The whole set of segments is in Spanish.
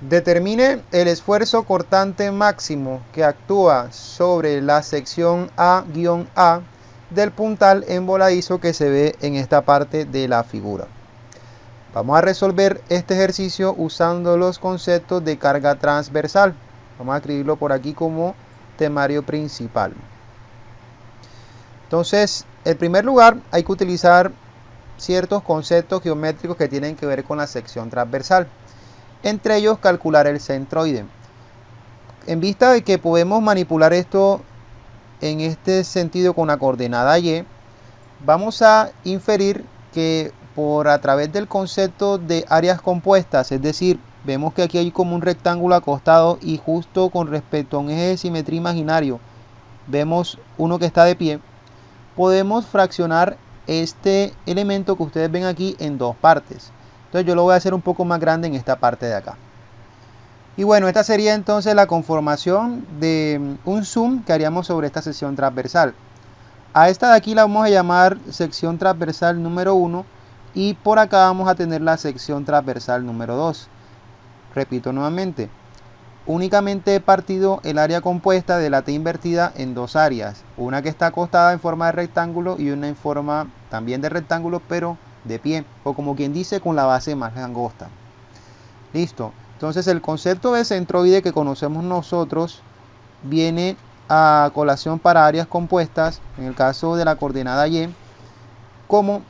Determine el esfuerzo cortante máximo que actúa sobre la sección A-A del puntal en voladizo que se ve en esta parte de la figura. Vamos a resolver este ejercicio usando los conceptos de carga transversal. Vamos a escribirlo por aquí como temario principal. Entonces, en primer lugar, hay que utilizar ciertos conceptos geométricos que tienen que ver con la sección transversal. Entre ellos, calcular el centroide. En vista de que podemos manipular esto en este sentido con la coordenada y, vamos a inferir que a través del concepto de áreas compuestas, es decir, vemos que aquí hay como un rectángulo acostado y justo con respecto a un eje de simetría imaginario vemos uno que está de pie, podemos fraccionar este elemento que ustedes ven aquí en dos partes. Entonces yo lo voy a hacer un poco más grande en esta parte de acá. Y bueno, esta sería entonces la conformación de un zoom que haríamos sobre esta sección transversal. A esta de aquí la vamos a llamar sección transversal número 1 y por acá vamos a tener la sección transversal número 2. Repito nuevamente, únicamente he partido el área compuesta de la T invertida en dos áreas, una que está acostada en forma de rectángulo y una en forma también de rectángulo pero de pie, o como quien dice con la base más angosta. Listo, entonces el concepto de centroide que conocemos nosotros viene a colación para áreas compuestas, en el caso de la coordenada y, como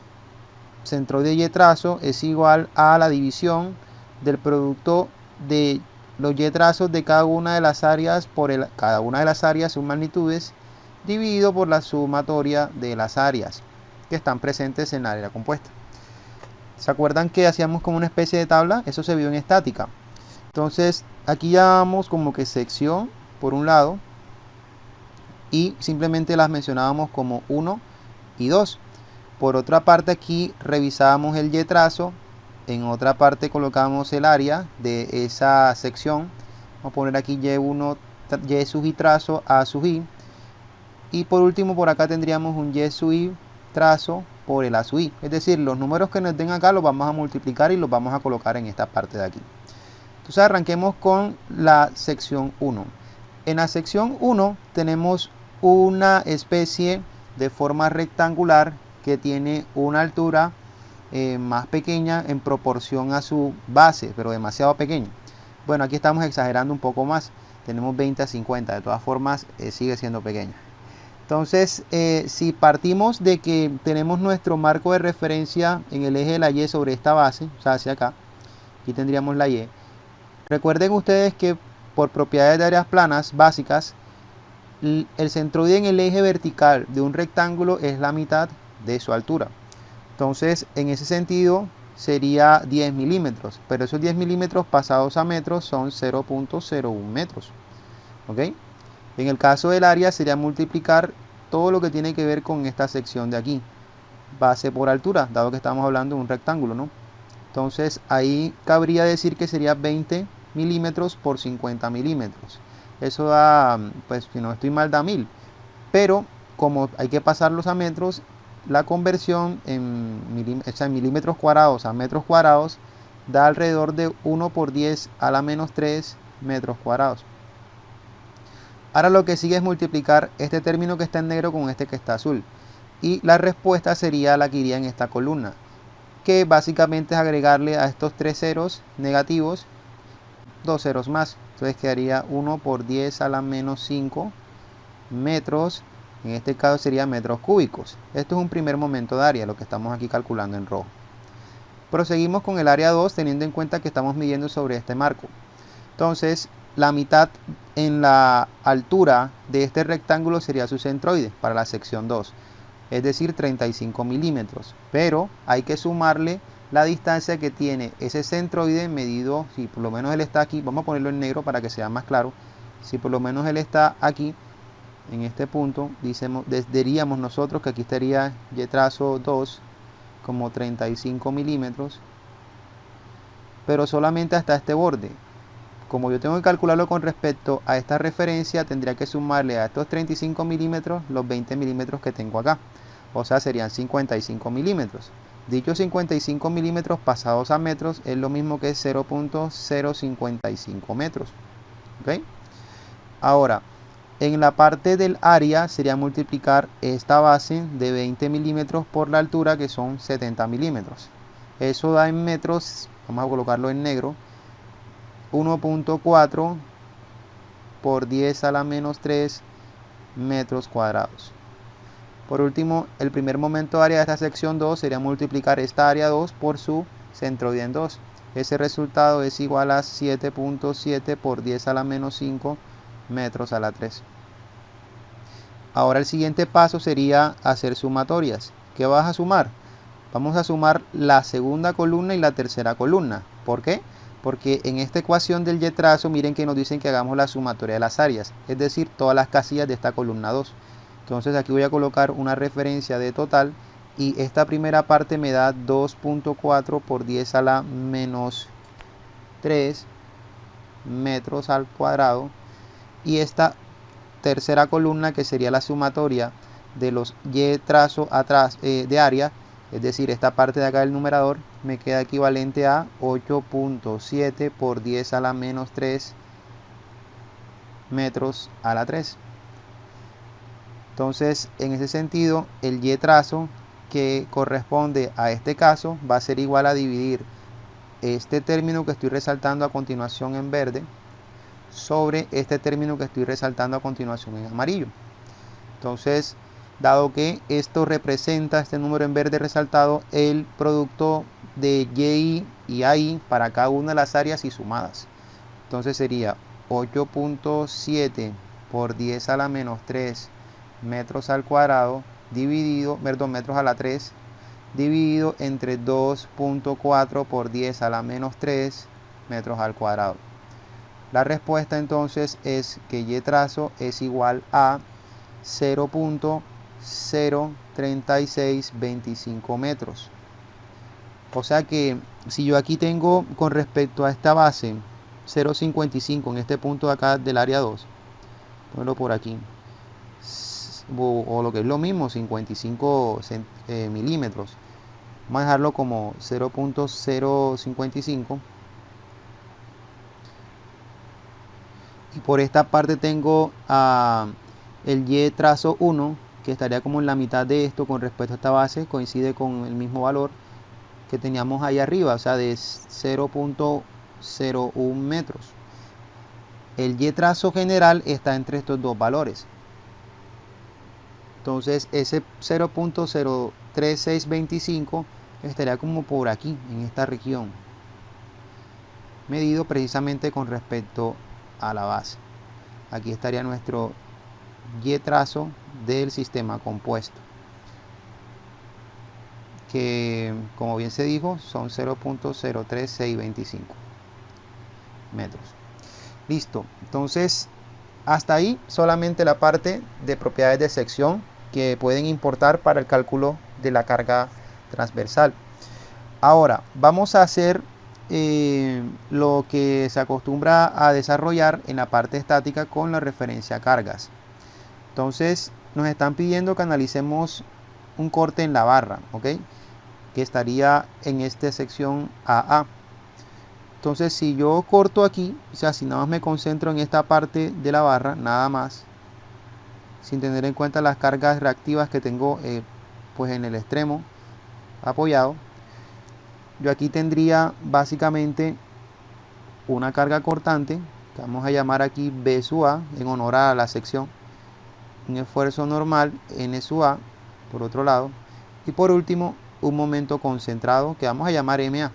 centroide y trazo es igual a la división del producto de los y trazos de cada una de las áreas por cada una de las áreas sus magnitudes dividido por la sumatoria de las áreas que están presentes en la área compuesta. ¿Se acuerdan que hacíamos como una especie de tabla? Eso se vio en estática. Entonces aquí llamamos como que sección por un lado y simplemente las mencionábamos como 1 y 2. Por otra parte aquí revisábamos el y trazo, en otra parte colocamos el área de esa sección. Vamos a poner aquí y1, y sub i trazo, a sub i. Y por último por acá tendríamos un y sub i trazo por el a sub i. Es decir, los números que nos den acá los vamos a multiplicar y los vamos a colocar en esta parte de aquí. Entonces arranquemos con la sección 1. En la sección 1 tenemos una especie de forma rectangular que tiene una altura más pequeña en proporción a su base, pero demasiado pequeña. Bueno, aquí estamos exagerando un poco más, tenemos 20 a 50, de todas formas sigue siendo pequeña. Entonces, si partimos de que tenemos nuestro marco de referencia en el eje de la y sobre esta base, o sea, hacia acá, aquí tendríamos la y. Recuerden ustedes que por propiedades de áreas planas básicas, el centroide en el eje vertical de un rectángulo es la mitad de su altura. Entonces, en ese sentido, sería 10 milímetros, pero esos 10 milímetros pasados a metros son 0.01 metros. ¿Ok? En el caso del área sería multiplicar todo lo que tiene que ver con esta sección de aquí, base por altura, dado que estamos hablando de un rectángulo, ¿no? Entonces, ahí cabría decir que sería 20 milímetros por 50 milímetros. Eso da, pues si no estoy mal, da 1000. Pero como hay que pasarlos a metros, la conversión en milímetros cuadrados a metros cuadrados da alrededor de 1 por 10 a la menos 3 metros cuadrados. Ahora lo que sigue es multiplicar este término que está en negro con este que está azul. Y la respuesta sería la que iría en esta columna, que básicamente es agregarle a estos tres ceros negativos dos ceros más. Entonces quedaría 1 por 10 a la menos 5 metros. En este caso sería metros cúbicos. Esto es un primer momento de área, lo que estamos aquí calculando en rojo. Proseguimos con el área 2 teniendo en cuenta que estamos midiendo sobre este marco. Entonces la mitad en la altura de este rectángulo sería su centroide para la sección 2. Es decir, 35 milímetros. Pero hay que sumarle la distancia que tiene ese centroide medido, si por lo menos él está aquí, vamos a ponerlo en negro para que sea más claro. Si por lo menos él está aquí, en este punto, diríamos nosotros que aquí estaría y trazo 2 como 35 milímetros, pero solamente hasta este borde. Como yo tengo que calcularlo con respecto a esta referencia, tendría que sumarle a estos 35 milímetros los 20 milímetros que tengo acá. O sea, serían 55 milímetros. Dichos 55 milímetros pasados a metros es lo mismo que 0.055 metros. ¿Ok? Ahora, en la parte del área sería multiplicar esta base de 20 milímetros por la altura, que son 70 milímetros. Eso da en metros, vamos a colocarlo en negro, 1.4 por 10 a la menos 3 metros cuadrados. Por último, el primer momento de área de esta sección 2 sería multiplicar esta área 2 por su centroide en 2. Ese resultado es igual a 7.7 por 10 a la menos 5 metros a la 3. Ahora el siguiente paso sería hacer sumatorias. ¿Qué vas a sumar? Vamos a sumar la segunda columna y la tercera columna. ¿Por qué? Porque en esta ecuación del y trazo, miren que nos dicen que hagamos la sumatoria de las áreas, es decir, todas las casillas de esta columna 2. Entonces aquí voy a colocar una referencia de total y esta primera parte me da 2.4 por 10 a la menos 3 metros al cuadrado, y esta tercera columna, que sería la sumatoria de los y trazo atrás de área, es decir, esta parte de acá del numerador, me queda equivalente a 8.7 por 10 a la menos 3 metros a la 3. Entonces, en ese sentido, el y trazo que corresponde a este caso va a ser igual a dividir este término que estoy resaltando a continuación en verde sobre este término que estoy resaltando a continuación en amarillo. Entonces, dado que esto representa, este número en verde resaltado, el producto de y y AI para cada una de las áreas y sumadas. Entonces sería 8.7 por 10 a la menos 3 metros al cuadrado dividido, perdón, metros a la 3, dividido entre 2.4 por 10 a la menos 3 metros al cuadrado. La respuesta entonces es que y trazo es igual a 0.03625 metros. O sea que si yo aquí tengo con respecto a esta base 0.55 en este punto de acá del área 2, ponlo por aquí, o lo que es lo mismo, 55 milímetros, vamos a dejarlo como 0.055, y por esta parte tengo el y trazo 1, que estaría como en la mitad de esto con respecto a esta base, coincide con el mismo valor que teníamos ahí arriba, o sea, de 0.01 metros. El y trazo general está entre estos dos valores. Entonces ese 0.03625 estaría como por aquí, en esta región, medido precisamente con respecto a la base. Aquí estaría nuestro y trazo del sistema compuesto, que como bien se dijo son 0.03625 metros. Listo, entonces hasta ahí solamente la parte de propiedades de sección que pueden importar para el cálculo de la carga transversal. Ahora vamos a hacer lo que se acostumbra a desarrollar en la parte estática con la referencia a cargas. Entonces nos están pidiendo que analicemos un corte en la barra, ¿ok? Que estaría en esta sección AA. Entonces si yo corto aquí, o sea, si nada más me concentro en esta parte de la barra, nada más, sin tener en cuenta las cargas reactivas que tengo pues en el extremo apoyado, yo aquí tendría básicamente una carga cortante, que vamos a llamar aquí B sub A, en honor a la sección, un esfuerzo normal N sub A, por otro lado, y por último un momento concentrado que vamos a llamar MA.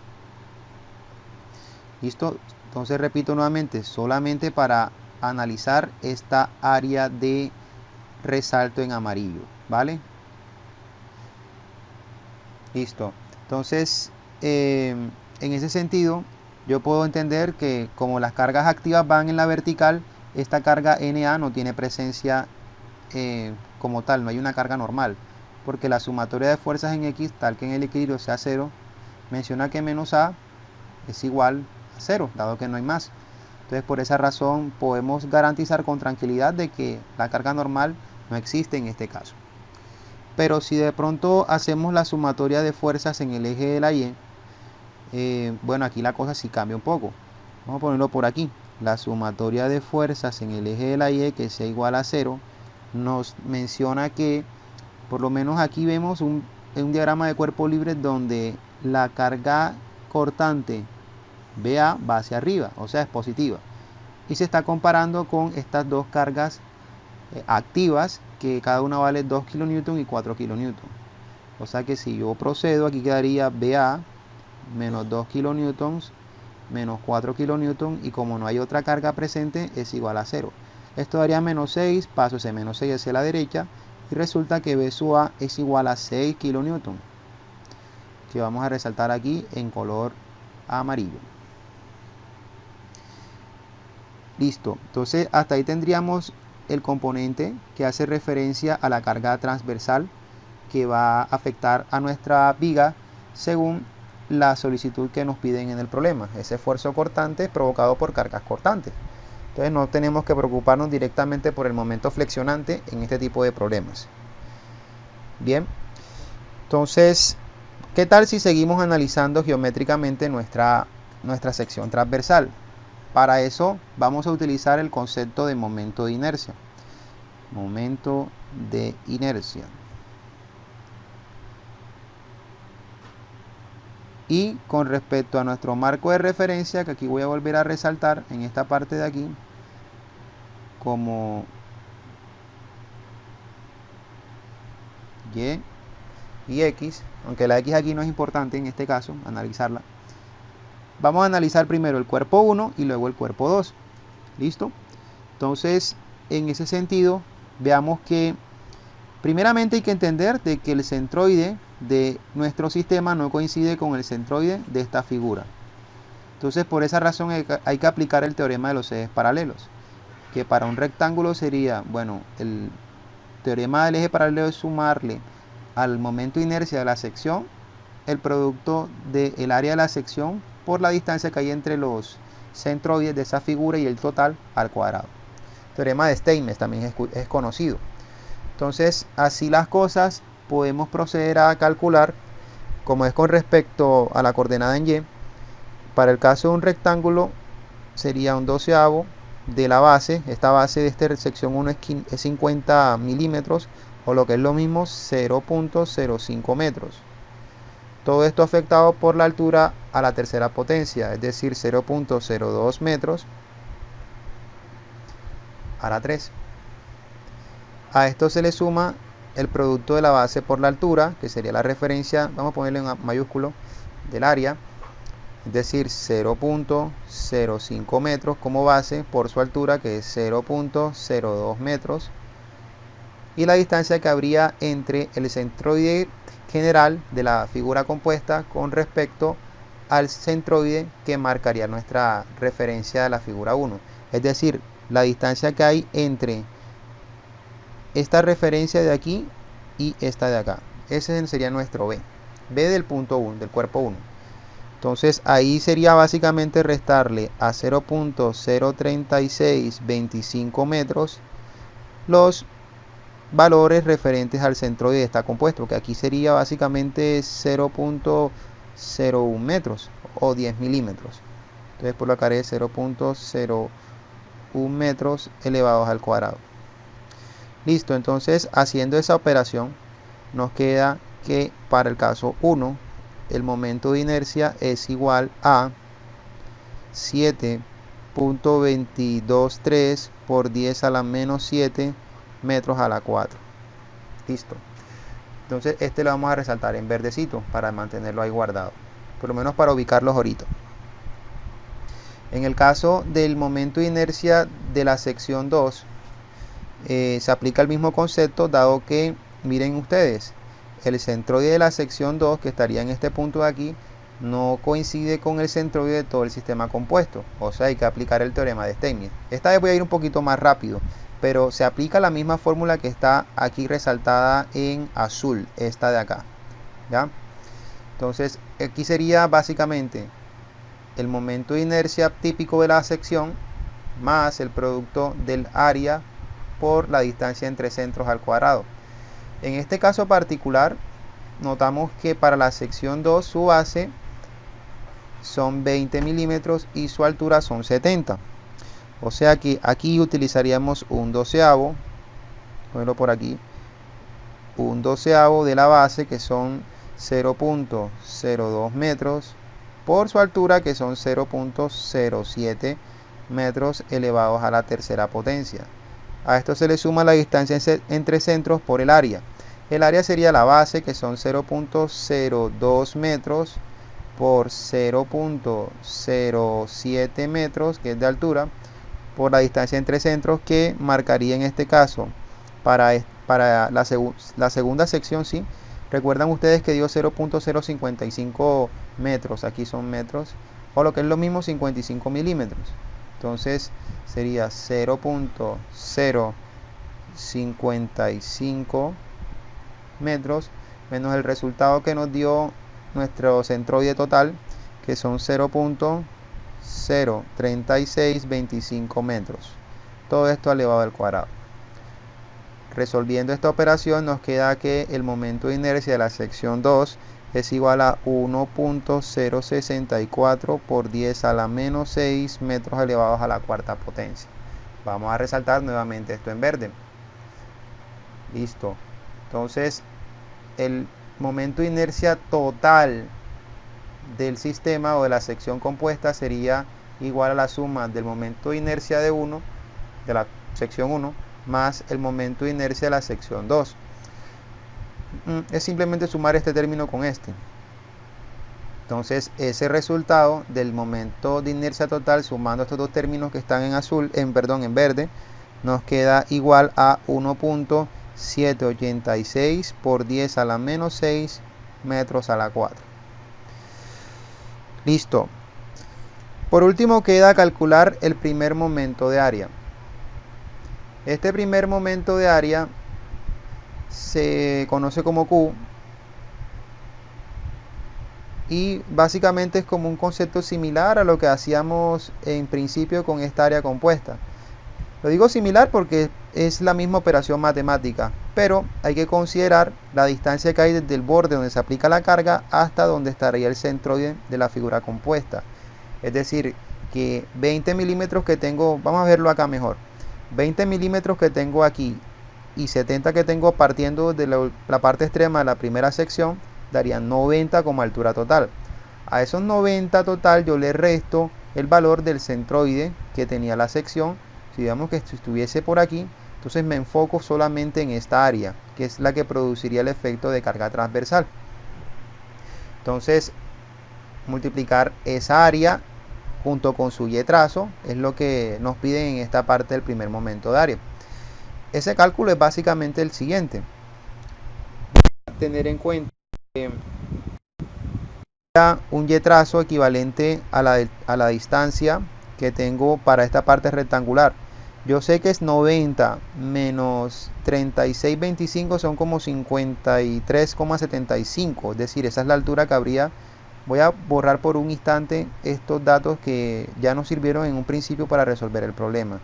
Listo, entonces repito nuevamente, solamente para analizar esta área de resalto en amarillo, ¿vale? Listo, entonces en ese sentido yo puedo entender que como las cargas activas van en la vertical, esta carga NA no tiene presencia como tal, no hay una carga normal, porque la sumatoria de fuerzas en X, tal que en el equilibrio sea 0, menciona que menos A es igual a 0, dado que no hay más. Entonces por esa razón podemos garantizar con tranquilidad de que la carga normal no existe en este caso. Pero si de pronto hacemos la sumatoria de fuerzas en el eje de la Y, bueno, aquí la cosa sí cambia un poco. Vamos a ponerlo por aquí. La sumatoria de fuerzas en el eje de la Y, que sea igual a 0, nos menciona que, por lo menos aquí vemos un diagrama de cuerpo libre donde la carga cortante BA va hacia arriba, o sea, es positiva. Y se está comparando con estas dos cargas activas, que cada una vale 2 kN y 4 kN. O sea que si yo procedo, aquí quedaría BA menos 2 kN menos 4 kN, y como no hay otra carga presente, es igual a 0. Esto daría menos 6, paso ese menos 6 hacia la derecha, y resulta que B sub A es igual a 6 kN, que vamos a resaltar aquí en color amarillo. Listo, entonces hasta ahí tendríamos el componente que hace referencia a la carga transversal que va a afectar a nuestra viga según la solicitud que nos piden en el problema, ese esfuerzo cortante provocado por cargas cortantes. Entonces no tenemos que preocuparnos directamente por el momento flexionante en este tipo de problemas. Bien, entonces, ¿qué tal si seguimos analizando geométricamente nuestra sección transversal? Para eso vamos a utilizar el concepto de momento de inercia. Momento de inercia. Y con respecto a nuestro marco de referencia, que aquí voy a volver a resaltar en esta parte de aquí, como Y y X, aunque la X aquí no es importante en este caso, analizarla. Vamos a analizar primero el cuerpo 1 y luego el cuerpo 2. ¿Listo? Entonces, en ese sentido, veamos que primeramente hay que entender de que el centroide de nuestro sistema no coincide con el centroide de esta figura. Entonces, por esa razón hay que aplicar el teorema de los ejes paralelos, que para un rectángulo sería, bueno, el teorema del eje paralelo es sumarle al momento de inercia de la sección el producto del área de la sección por la distancia que hay entre los centroides de esa figura y el total al cuadrado. El teorema de Steinmetz también es conocido. Entonces, así las cosas, podemos proceder a calcular, como es con respecto a la coordenada en Y. Para el caso de un rectángulo sería un doceavo de la base. Esta base de esta sección 1 es 50 milímetros, o lo que es lo mismo 0.05 metros. Todo esto afectado por la altura a la tercera potencia, es decir, 0.02 metros a la 3. A esto se le suma el producto de la base por la altura, que sería la referencia, vamos a ponerle en mayúsculo, del área, es decir, 0.05 metros como base por su altura, que es 0.02 metros, y la distancia que habría entre el centroide general de la figura compuesta con respecto al centroide que marcaría nuestra referencia de la figura 1, es decir, la distancia que hay entre esta referencia de aquí y esta de acá. Ese sería nuestro B del punto 1, del cuerpo 1. Entonces ahí sería básicamente restarle a 0.03625 metros los valores referentes al centroide de esta compuesto, que aquí sería básicamente 0.01 metros o 10 milímetros. Entonces por acá es 0.01 metros elevados al cuadrado. Listo, entonces haciendo esa operación nos queda que para el caso 1 el momento de inercia es igual a 7.223 por 10 a la menos 7 metros a la 4. Listo. Entonces este lo vamos a resaltar en verdecito para mantenerlo ahí guardado, por lo menos para ubicarlos ahorita. En el caso del momento de inercia de la sección 2, se aplica el mismo concepto, dado que, miren ustedes, el centroide de la sección 2, que estaría en este punto de aquí, no coincide con el centroide de todo el sistema compuesto. O sea, hay que aplicar el teorema de Steinmetz. Esta vez voy a ir un poquito más rápido, pero se aplica la misma fórmula que está aquí resaltada en azul, esta de acá, ¿ya? Entonces, aquí sería básicamente el momento de inercia típico de la sección más el producto del área por la distancia entre centros al cuadrado. En este caso particular, notamos que para la sección 2 su base son 20 milímetros y su altura son 70. O sea que aquí utilizaríamos un doceavo, ponerlo por aquí, un doceavo de la base, que son 0.02 metros, por su altura, que son 0.07 metros elevados a la tercera potencia. A esto se le suma la distancia entre centros por el área. El área sería la base, que son 0.02 metros por 0.07 metros, que es de altura, por la distancia entre centros, que marcaría en este caso para la segunda sección, ¿sí? Recuerdan ustedes que dio 0.055 metros, aquí son metros, o lo que es lo mismo, 55 milímetros. Entonces sería 0.055 metros menos el resultado que nos dio nuestro centroide total, que son 0.03625 metros. Todo esto elevado al cuadrado. Resolviendo esta operación, nos queda que el momento de inercia de la sección 2 es igual a 1.064 por 10 a la menos 6 metros elevados a la cuarta potencia. Vamos a resaltar nuevamente esto en verde. Listo. Entonces, el momento de inercia total del sistema o de la sección compuesta sería igual a la suma del momento de inercia de la sección 1 más el momento de inercia de la sección 2. Es simplemente sumar este término con este. Entonces ese resultado del momento de inercia total, sumando estos dos términos que están en verde, nos queda igual a 1.786 por 10 a la menos 6 metros a la 4. Listo. Por último queda calcular el primer momento de área. Este primer momento de área se conoce como Q y básicamente es como un concepto similar a lo que hacíamos en principio con esta área compuesta. Lo digo similar porque es la misma operación matemática, pero hay que considerar la distancia que hay desde el borde donde se aplica la carga hasta donde estaría el centroide de la figura compuesta. Es decir, que 20 milímetros que tengo, vamos a verlo acá mejor, 20 milímetros que tengo aquí y 70 que tengo partiendo de la parte extrema de la primera sección, darían 90 como altura total. A esos 90 total yo le resto el valor del centroide que tenía la sección. Si digamos que estuviese por aquí, entonces me enfoco solamente en esta área, que es la que produciría el efecto de carga transversal. Entonces, multiplicar esa área junto con su y trazo es lo que nos piden en esta parte del primer momento de área. Ese cálculo es básicamente el siguiente. Tener en cuenta que un y trazo equivalente a la distancia que tengo para esta parte rectangular. Yo sé que es 90 menos 36,25 son como 53,75, es decir, esa es la altura que habría. Voy a borrar por un instante estos datos que ya nos sirvieron en un principio para resolver el problema.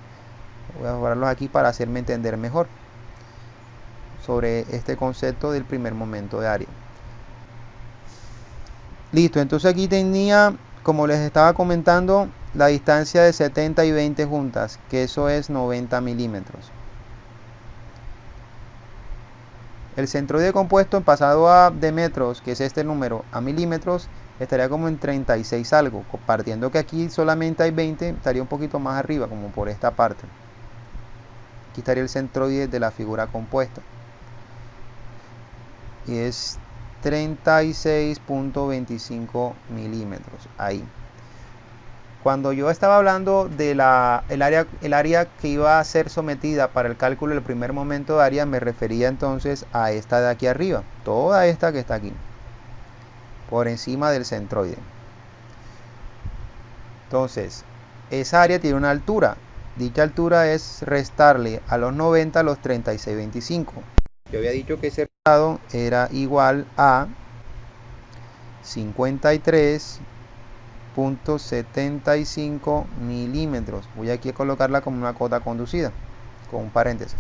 Voy a borrarlos aquí para hacerme entender mejor sobre este concepto del primer momento de área. Listo, entonces aquí tenía, como les estaba comentando, la distancia de 70 y 20 juntas, que eso es 90 milímetros. El centroide compuesto pasado de metros, que es este número, a milímetros, estaría como en 36 algo, partiendo que aquí solamente hay 20, estaría un poquito más arriba, como por esta parte. Aquí estaría el centroide de la figura compuesta. Y es 36.25 milímetros, ahí. Cuando yo estaba hablando de el área que iba a ser sometida para el cálculo del primer momento de área, me refería entonces a esta de aquí arriba, toda esta que está aquí, por encima del centroide. Entonces, esa área tiene una altura. Dicha altura es restarle a los 90 los 36,25. Yo había dicho que ese resultado era igual a 53.75 milímetros. Voy aquí a colocarla como una cota conducida, con un paréntesis.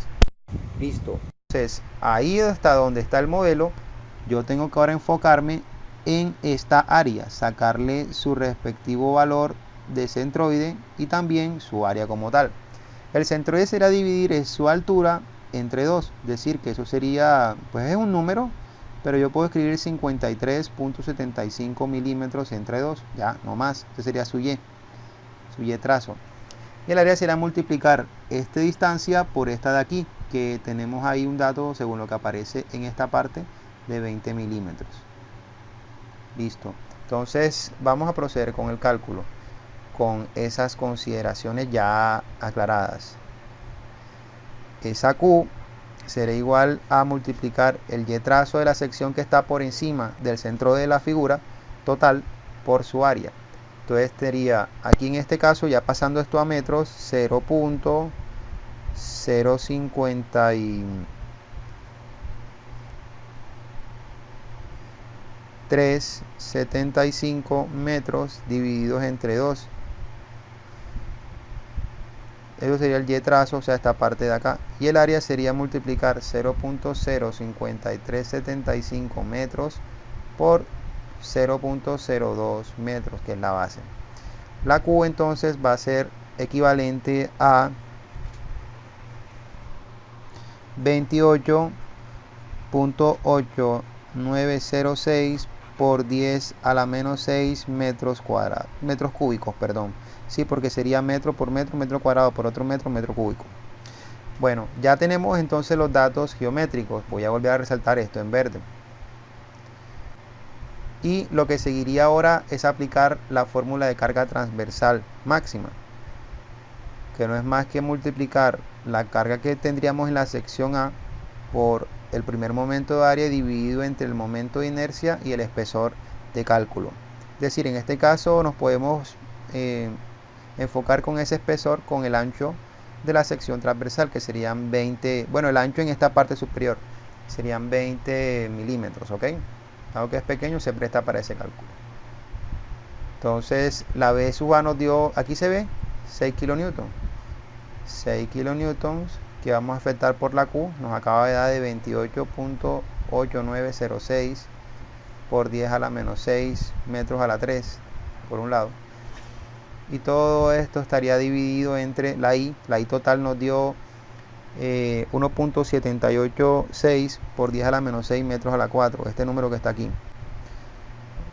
Listo. Entonces, ahí hasta donde está el modelo, yo tengo que ahora enfocarme en esta área, sacarle su respectivo valor de centroide y también su área como tal. El centroide será dividir su altura entre 2, es decir, que eso sería, pues es un número, pero yo puedo escribir 53.75 milímetros entre 2, ya, no más, este sería su y trazo. Y el área será multiplicar esta distancia por esta de aquí, que tenemos ahí un dato, según lo que aparece en esta parte, de 20 milímetros. Listo. Entonces vamos a proceder con el cálculo, con esas consideraciones ya aclaradas. Esa Q será igual a multiplicar el y trazo de la sección que está por encima del centro de la figura total por su área. Entonces sería, aquí en este caso, ya pasando esto a metros, 0.05375 metros divididos entre 2. Eso sería el y trazo, o sea, esta parte de acá. Y el área sería multiplicar 0.05375 metros por 0.02 metros, que es la base. La Q entonces va a ser equivalente a 28.8906 por 10 a la menos 6 metros cúbicos, perdón. Sí, porque sería metro por metro, metro cuadrado por otro metro, metro cúbico. Bueno, ya tenemos entonces los datos geométricos. Voy a volver a resaltar esto en verde. Y lo que seguiría ahora es aplicar la fórmula de carga transversal máxima, que no es más que multiplicar la carga que tendríamos en la sección A por el primer momento de área dividido entre el momento de inercia y el espesor de cálculo. Es decir, en este caso nos podemos enfocar con ese espesor con el ancho de la sección transversal, que serían 20, bueno, el ancho en esta parte superior serían 20 milímetros, ¿ok? Algo que es pequeño se presta para ese cálculo. Entonces la B sub A nos dio, aquí se ve 6 kilonewtons. 6 kilonewtons que vamos a afectar por la Q nos acaba de dar de 28.8906 por 10 a la menos 6 metros a la 3 por un lado. Y todo esto estaría dividido entre la I total nos dio 1.786 por 10 a la menos 6 metros a la 4, este número que está aquí.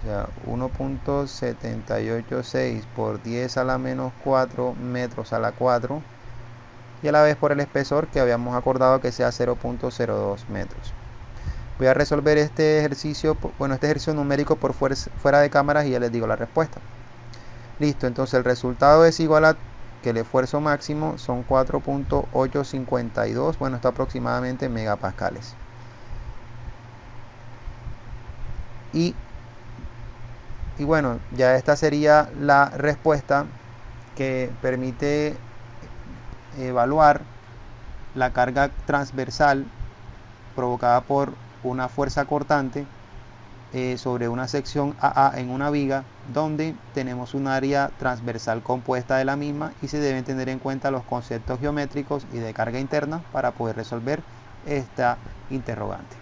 O sea, 1.786 por 10 a la menos 4 metros a la 4. Y a la vez por el espesor que habíamos acordado que sea 0.02 metros. Voy a resolver este ejercicio numérico por fuera de cámaras y ya les digo la respuesta. Listo, entonces el resultado es igual a que el esfuerzo máximo son 4.852, bueno, está aproximadamente megapascales. Y bueno, ya esta sería la respuesta que permite evaluar la carga transversal provocada por una fuerza cortante sobre una sección AA en una viga, donde tenemos un área transversal compuesta de la misma y se deben tener en cuenta los conceptos geométricos y de carga interna para poder resolver esta interrogante.